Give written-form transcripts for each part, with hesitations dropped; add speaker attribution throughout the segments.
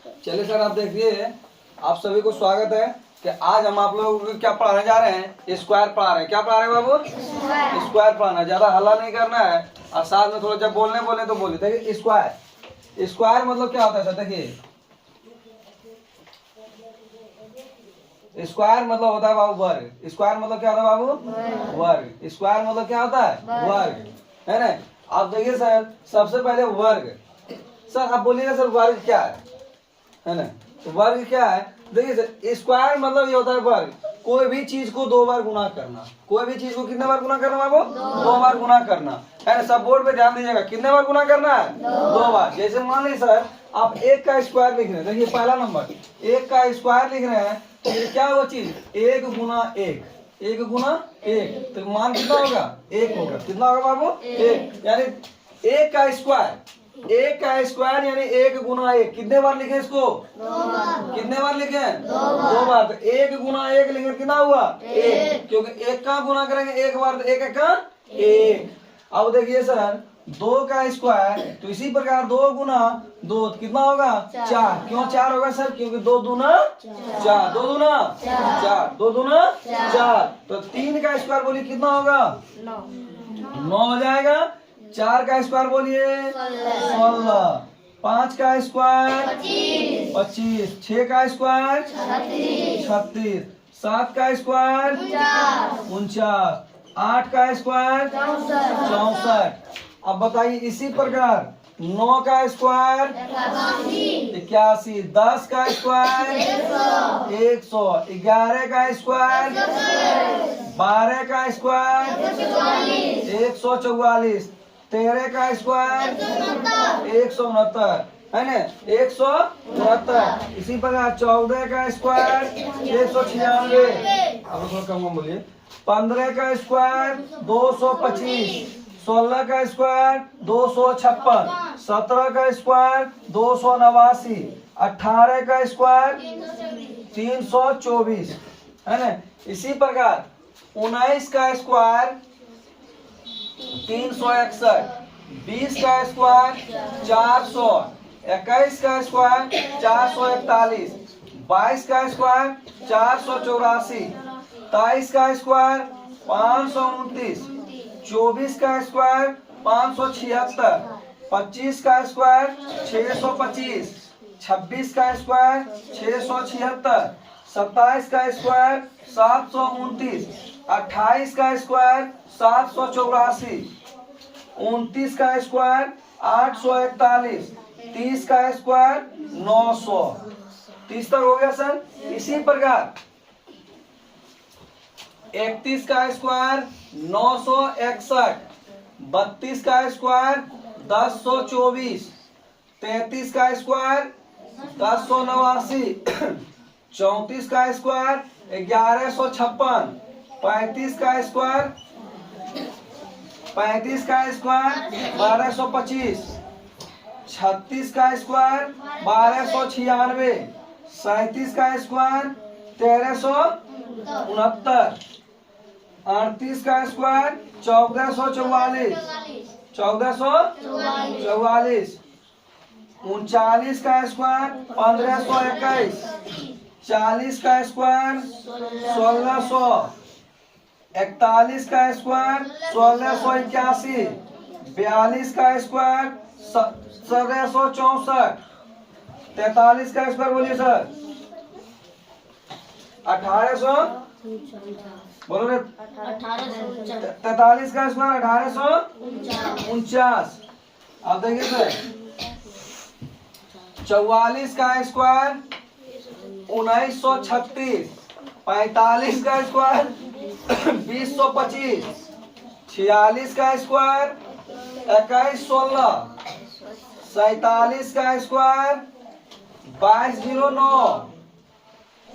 Speaker 1: चलिए सर, आप देखिए, आप सभी को स्वागत है कि आज हम आप लोगों को क्या पढ़ाने जा रहे हैं। स्क्वायर पढ़ा रहे हैं। क्या पढ़ा रहे हैं बाबू? स्क्वायर पढ़ाना है। ज्यादा हल्ला नहीं करना है और साथ में थोड़ा जब बोले तो बोले। देखिए स्क्वायर, स्क्वायर मतलब क्या होता है सर? देखिए स्क्वायर मतलब होता है बाबू वर्ग। स्क्वायर मतलब क्या होता है बाबू? वर्ग। स्क्वायर मतलब क्या होता है? वर्ग, है ना। आप देखिए सर, सबसे पहले वर्ग। सर आप बोलिएगा सर वर्ग क्या है ना? तो वर्ग क्या है? देखिए सर, स्क्वायर मतलब ये होता है वर्ग। कोई भी चीज को दो बार गुना करना। कोई भी चीज को कितने बार गुना करना बाबू? दो बार गुना करना, है ना। सब बोर्ड पे ध्यान दीजिएगा, कितने बार गुना करना है? दो बार। जैसे मान लीजिए सर, आप एक का स्क्वायर लिख रहे हैं। देखिए पहला नंबर, एक का स्क्वायर लिख रहे हैं तो ये क्या वो चीज? एक गुना एक, एक गुना एक, तो मान कितना होगा? एक होगा। कितना होगा बाबू? एक। यानी एक का स्क्वायर, एक का स्क्वायर यानी एक गुना एक। कितने बार लिखे इसको? कितने बार लिखे? दो बार। तो एक गुना एक लिखे, कितना हुआ? एक। क्योंकि एक का गुना करेंगे एक बार तो एक का एक। अब देखिए सर, दो का स्क्वायर, तो इसी प्रकार दो गुना दो कितना होगा? चार। क्यों चार होगा सर? क्योंकि दो दूना चार, दो दूना चार, दो दूना चार। तो तीन का स्क्वायर बोलिए कितना होगा? 9 हो जाएगा। चार का स्क्वायर बोलिए 16। पांच का स्क्वायर 25। 6 का स्क्वायर 36। 7 का स्क्वायर 49। 8 का स्क्वायर 64। अब बताइए इसी प्रकार 9 का स्क्वायर 81। 10 का स्क्वायर 100। 11 का स्क्वायर 12 का स्क्वायर 144। 13 का स्क्वायर 169, है ना, 169। इसी प्रकार 14 का स्क्वायर 196। अब थोड़ा कम बोलिए। 15 का स्क्वायर 225। 16 का स्क्वायर 256। 17 का स्क्वायर 289। 18 का स्क्वायर 324, है ना। इसी प्रकार 19 का स्क्वायर 361। 20 का स्क्वायर 400। 21 का स्क्वायर 441। 22 का स्क्वायर 484। 23 का स्क्वायर 529। 24 का स्क्वायर 576। 25 का स्क्वायर 625। 26 का स्क्वायर 676। 27 का स्क्वायर 729। 28 का स्क्वायर 784। 29 का स्क्वायर 841। 30 का स्क्वायर 900। 30 तक हो गया सर। इसी प्रकार 31 का स्क्वायर 961। 32 का स्क्वायर 1024। 33 का स्क्वायर 1089। 34 का स्क्वायर 1156। 35 का स्क्वायर 1225। 36 का स्क्वायर 1296। 37 का स्क्वायर 1369। 38 का स्क्वायर 1444। 1444। 39 का स्क्वायर 1521। 40 का स्क्वायर 1600। 41 का स्क्वायर 1681। 42 का स्क्वायर 1764। 43 का स्क्वायर बोलिए सर 1800। बोलो रे। 43 का स्क्वायर 1849। अब देखिए सर, 44 का स्क्वायर 1936। 45 का स्क्वायर 2025। 46 का स्क्वायर 2116। 47 का स्क्वायर 2209।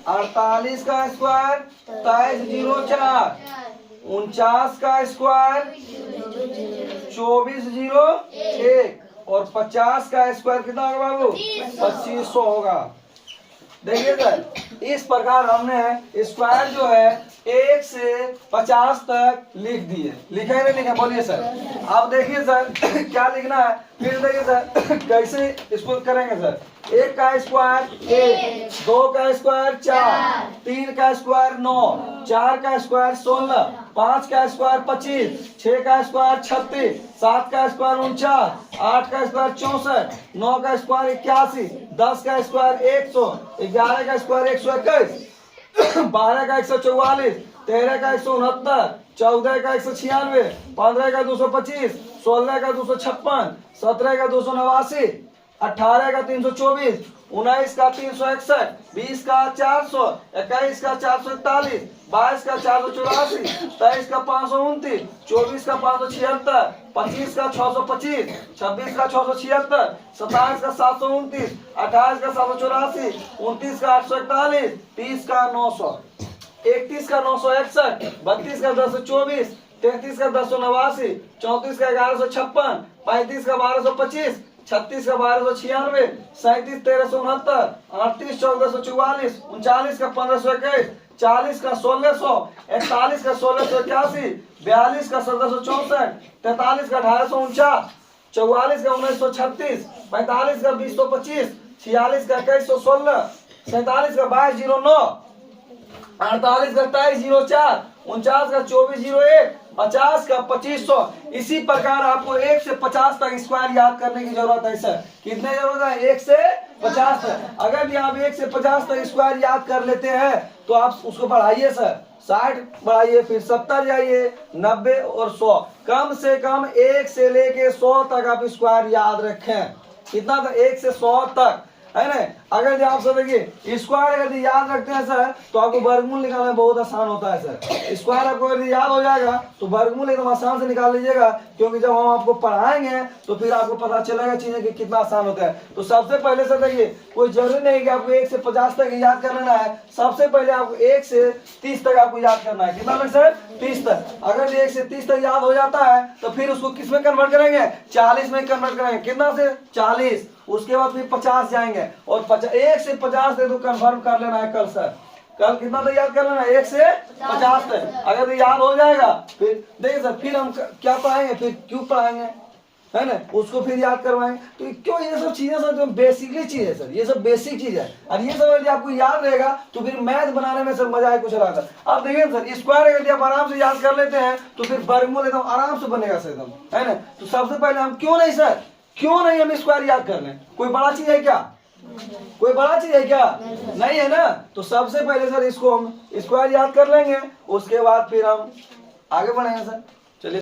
Speaker 1: 48 का स्क्वायर 2304। 49 का स्क्वायर 2401। और 50 का स्क्वायर कितना होगा बाबू? 2500 होगा। देखिए सर, इस प्रकार हमने स्क्वायर जो है 1 से 50 तक लिख दिए, लिखा है नहीं लिखा, बोलिए सर। अब देखिए सर क्या लिखना है, फिर देखिए सर कैसे इसको करेंगे सर। 1 का स्क्वायर 1, 2 का स्क्वायर 4, 3 का स्क्वायर 9, 4 का स्क्वायर 16, 5 का स्क्वायर 25, 6 का स्क्वायर 36, 7 का स्क्वायर 49, 8 का स्क्वायर 64, 9 का स्क्वायर 81, 10 का स्क्वायर 100, 11 का स्क्वायर 121, 12 का 144, 13 का 169, 14 का 196, 15 का 225, 16 का 256, 17 का 289, 18 का 324, 19 का 361, 20 का 400, 21 का 441, 22 का 484, 23 का 529, 24 का 576, 25 का 625, 26 का 676, 27 का 729, 28 का 784, 29 का 841, 30 का 900, 31 का 961, 32 का 1024, 33 का 1089, 34 का 1156, 35 का 1225, 36 का 1296, 37 1369, 38 1444, 39 का 1521, 40 का 1600, 41 का 1681, 42 का 1764, 43 का 1849, 44 का 1936, 45 का 2025, 46 का 2116, 47 का 2209, 48 का 2304, 49 का 2401, 50 का 2500। इसी प्रकार आपको 1 से 50 तक स्क्वायर याद करने की जरूरत है सर। कितने जरूरत है? 1 से 50 तक। अगर भी आप 1 से 50 तक स्क्वायर याद कर लेते हैं तो आप उसको बढ़ाइए सर, 60 बढ़ाइए, फिर 70 जाइए, 90 और 100। कम से कम 1 से लेके 100 तक आप स्क्वायर याद रखें। कितना तक? 1 से 100 तक, है ना। अगर आप सब देखिए स्क्वायर अगर याद रखते हैं सर तो आपको वर्गमूल निकालना बहुत आसान होता है सर। स्क्वायर आपको अगर याद हो जाएगा तो वर्गमूल एकदम आसान से निकाल लीजिएगा, क्योंकि जब हम आपको पढ़ाएंगे तो फिर आपको पता चलेगा चीजें कि कितना आसान होता है। तो सबसे पहले सर देखिए, कोई जरूरी नहीं कि आपको 1 से 50 तक याद कर लेना है। सबसे पहले आपको 1 से 30 तक आपको याद करना है। कितना तक सर? 30 तक। अगर 1 से 30 तक याद हो जाता है तो फिर उसको किस में कन्वर्ट करेंगे? 40 में कन्वर्ट करेंगे। कितना से? 40। उसके बाद फिर 50 जाएंगे और 1 से 50 तक तो कंफर्म कर लेना है कल सर। कल कितना तक याद कर लेना है? 1 से 50 तक। अगर याद हो जाएगा फिर देखिए सर, फिर हम क्या पढ़ाएंगे, फिर क्यों पढ़ाएंगे, है ना, उसको फिर याद करवाएंगे। तो क्यों ये सब चीजें सर, जो बेसिकली चीज है सर, ये सब बेसिक चीज है। और ये सब यदि आपको याद रहेगा तो फिर मैथ बनाने में सर मजा है कुछ रहा सर। आप देखिए सर, स्क्वायर यदि आप आराम से याद कर लेते हैं तो फिर वर्गमूल एकदम आराम से बनेगा सर एकदम, है ना। तो सबसे पहले हम क्यों नहीं सर, क्यों नहीं हम स्क्वायर याद कर लें? कोई बड़ा चीज है क्या? कोई बड़ा चीज है क्या? नहीं है ना। तो सबसे पहले सर इसको हम स्क्वायर याद कर लेंगे, उसके बाद फिर हम आगे बढ़ेंगे सर।